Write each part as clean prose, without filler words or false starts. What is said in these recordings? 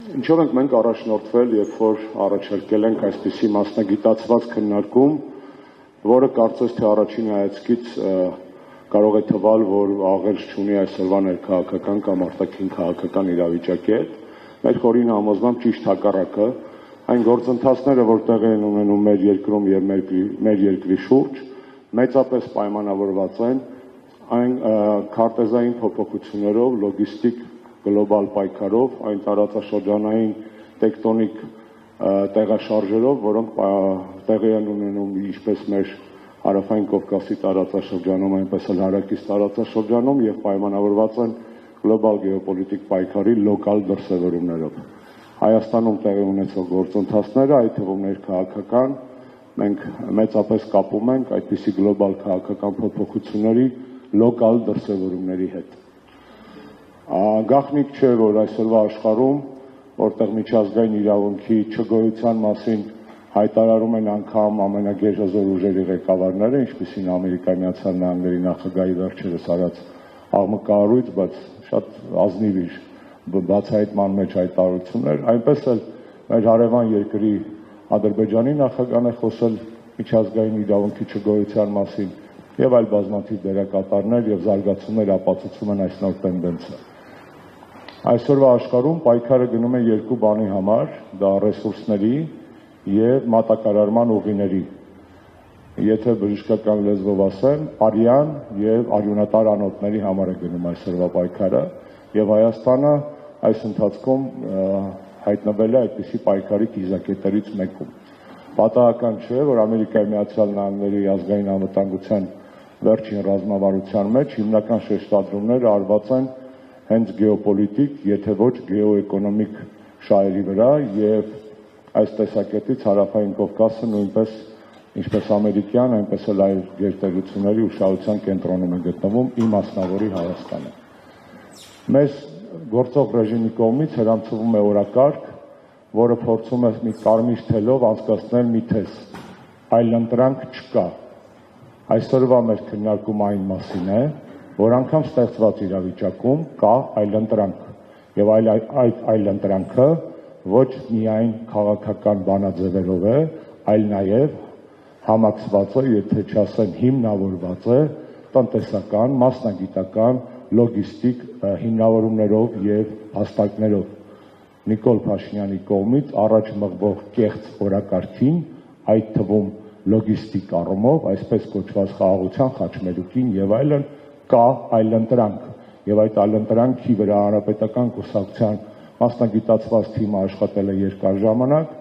Ինչով ենք մենք առաջնորդվել, երբ որ առաջարկել ենք այսպիսի մասնագիտացված քննարկում, որը կարծես թե առաջին հայացքից կարող է թվալ, որ աղերս չունի այսօրվա ներքաղաքական կամ արտաքին քաղաքական իրավիճակի հետ, մեր խորին համոզմամբ ճիշտ հակառակը, այն գործընթացները, որ տեղի են ունենում մեր երկրում եւ մեր երկրի շուրջ, մեծապես պայմանավորված են այն քարտեզային փոփոխություններով, լոգիստիկ գլոբալ պայքարով, այն տարածաշրջանային տեկտոնիկ տեղաշարժերով, որոնք տեղի են ունենում ինչպես մեր հարավային Կովկասի տարածաշրջանում, այնպես էլ հարակից տարածաշրջանում եւ պայմանավորված են գլոբալ գեոպոլիտիկ պայքարի լոկալ դրսևորումներով։ Հայաստանում տեղի ունեցող գործընթացները, այդ թվում ներքաղաքական, մենք մեծապես կապում ենք այդպիսի գլոբալ քաղաքական փոփոխությունների լոկալ դրսևորումների հետ։ Գաղտնիք չէ, որ այսօրվա աշխարհում, որտեղ միջազգային իրավունքի չգոյության մասին հայտարարում են անգամ ամենագերհզոր ուժերի ղեկավարները, ինչպիսին Ամերիկայի Միացյալ Նահանգների նախագահի վերջերս արած աղմկահարույց, բայց շատ ազնիվ իր բացահայտման մեջ հայտարարություններ, այնպես էլ մեր հարևան երկրի Ադրբեջանի նախագահն է խոսել միջազգային իրավունքի չգոյության մասին եւ այլ բազմաթիվ դերակատարներ եւ զարգացումներ ապացուցում են այս նոր տենդենսը։ Այսօրվա աշխարհում պայքարը գնում է երկու բանի համար, դա ռեսուրսների եւ մատակարարման ուղիների։ Եթե բժշկական լեզվով ասեմ, արյան եւ արյունատար անոթների համար է գնում այսօրվա պայքարը եւ Հայաստանը այս ընթացքում հայտնվել է այդպիսի պայքարի կիզակետերից մեկում։ Պատահական չէ, որ Ամերիկայի Միացյալ Նահանգների ազգային անվտանգության վերջին ռազմավարության մեջ հիմնական շեշտադրումները արված են հենց գեոպոլիտիկ, եթե ոչ գեոէկոնոմիկ շահերի վրա եւ այս տեսակետից հարավային Կովկասը նույնպես ինչպես ամերիկյան, այնպես էլ այլ գերտերությունների ուշադրության կենտրոնում է գտնվում ի մասնավորի Հայաստանը։ Մեզ գործող ռեժիմի կողմից հրամցվում է օրակարգ, որը փորձում է մի կարմիր թելով անցկացնել մի թեզ. այլընտրանք չկա։ Այսօրվա մեր քննարկումը այն մասին է, որ անգամ ստեղծված իրավիճակում կա այլընտրանք եւ այդ այլընտրանքը ոչ միայն քաղաքական բանաձևերով է, այլ նաեւ համակցված է, եթե չասեմ հիմնավորված է տնտեսական, մասնագիտական, լոգիստիկ հիմնավորումներով եւ հաստատներով։ Նիկոլ Փաշինյանի կողմից առաջ մղվող կեղծ օրակարգին, այդ թվում լոգիստիկ առումով, այսպես կոչված խաղաղության խաչմերուկին եւ այլն, կա այլընտրանք եւ այդ այլընտրանքի վրա հանրապետական կուսակցության մասնագիտացված թիմը աշխատել է երկար ժամանակ,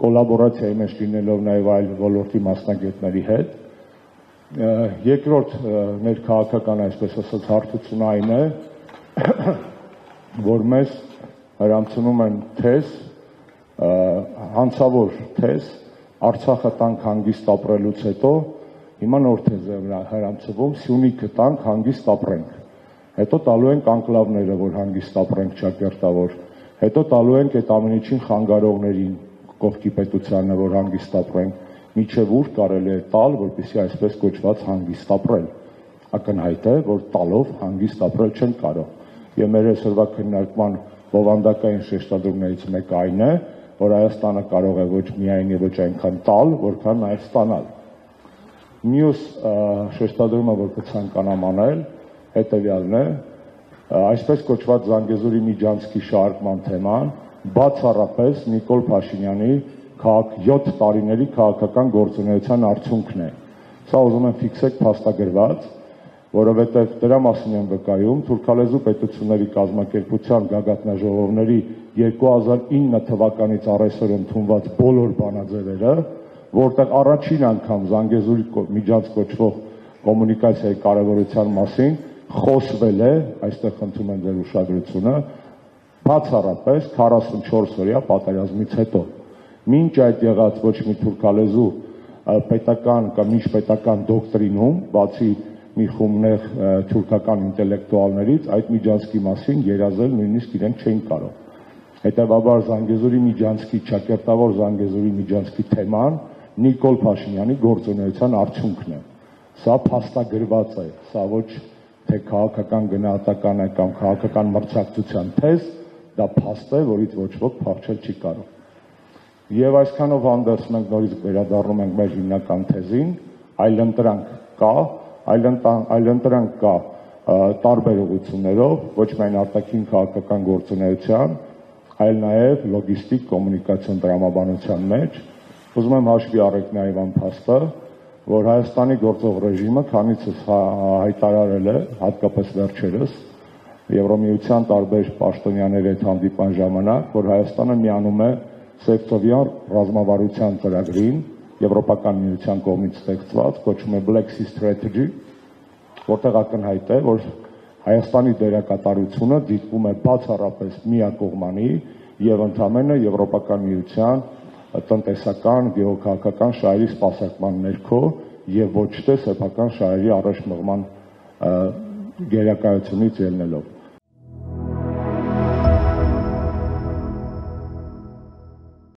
կոլաբորացիայի մեջ լինելով նաեւ այլ ոլորտի մասնագետների հետ։ Երկրորդ ներքաղաքական, այսպես ասած, հարթությունը այն է, որ մեզ հրամցնում են թեզ, հանցավոր թեզ, Արցախը տանք հանգիստ ապրելուց հետո, հիմա նոր թեզ է հրամցվում, Սյունիքը տանք հանգիստ ապրենք, հետո տալու ենք անկլավները, որ հանգիստ ապրենք ճակերտավոր, հետո տալու ենք այդ ամեն ինչին խանգարողներին, կողքի պետությանը, որ հանգիստ ապրենք, միջև ուր կարելի է տալ, որպեսզի այսպես կոչված հանգիստ ապրել։ Ակնհայտ է, որ տալով հանգիստ ապրել չեն կարող։ Եվ մեր այսօրվա քննարկման բովանդակային շեշտադրումներից մեկը այն է, որ Հայաստանը կարող է ոչ միայն եւ ոչ այնքան տալ, որքան նաեւ ստանալ։ Մյուս շեշտադրումը, որ կցանկանամ անել, հետեւյալն է, այսպես կոչված Զանգեզուրի միջանցքի շարժման թեման բացառապես Նիկոլ Փաշինյանի 7 տարիների քաղաքական գործունեության արդյունքն է։ Սա ուզում եմ ֆիքսեք փաստագրված, որովհետև դրա մասին եմ վկայում Թուրքալեզու պետությունների կազմակերպության գագաթնաժողովների 2009 թվականից առայսօր ընդունված բոլոր բանաձևերը, որտեղ առաջին անգամ Զանգեզուրի միջանց կոչվող կոմունիկացիայի կարևորության մասին խոսվել է, այստեղ խնդրում եմ ձեր ուշադրությունը, բացառապես 44 օրյա պատերազմից հետո։ Մինչ այդ եղած ոչ մի թուրքալեզու պետական կամ միջպետական դոկտրինում, բացի մի խումբ թուրքական ինտելեկտուալներից, այդ միջանցքի մասին երազել նույնիսկ իրենք չէին կարող։ Հետևաբար Զանգեզուրի միջանցքի, ճակերտավոր Զանգեզուրի միջանցքի թեման Նիկոլ Փաշինյանի գործունեության արդյունքն է։ Սա փաստագրված է, սա ոչ թե քաղաքական գնահատական է կամ քաղաքական մրցակցության թեզ, դա փաստ է, որից ոչ ոք փախչել չի կարող։ Եվ այսքանով հանդերձ մենք նորից վերադառնում ենք մեր հիմնական թեզին, այլընտրանք կա տարբեր ուղղություններով, ոչ միայն արտաքին քաղաքական գործունեության, այլ նաև լոգիստիկ կոմունիկացիոն տրամաբանության մեջ։ Ուզում եմ հաշվի առեք նաև այն փաստը, որ Հայաստանի գործող ռեժիմը քանիցս հայտարարել է, հատկապես վերջերս, Եվրոմիության տարբեր պաշտոնյաների հետ հանդիպան ժամանակ, որ Հայաստանը միանում է Սևծովյան ռազմավարության ծրագրին, Եվրոպական միության կողմից ստեղծված, կոչվում է Black Sea Strategy, որտեղ ակնհայտ է, որ Հայաստանի դերակատարությունը դիտվում է բացառապես միակողմանի եւ ընդամենը Եվրոպական միության տնտեսական, գեոքաղաքական շահերի սպասարկման ներքո եւ ոչ թե սեփական շահերի առաջ մղման գերակայությունից ելնելով։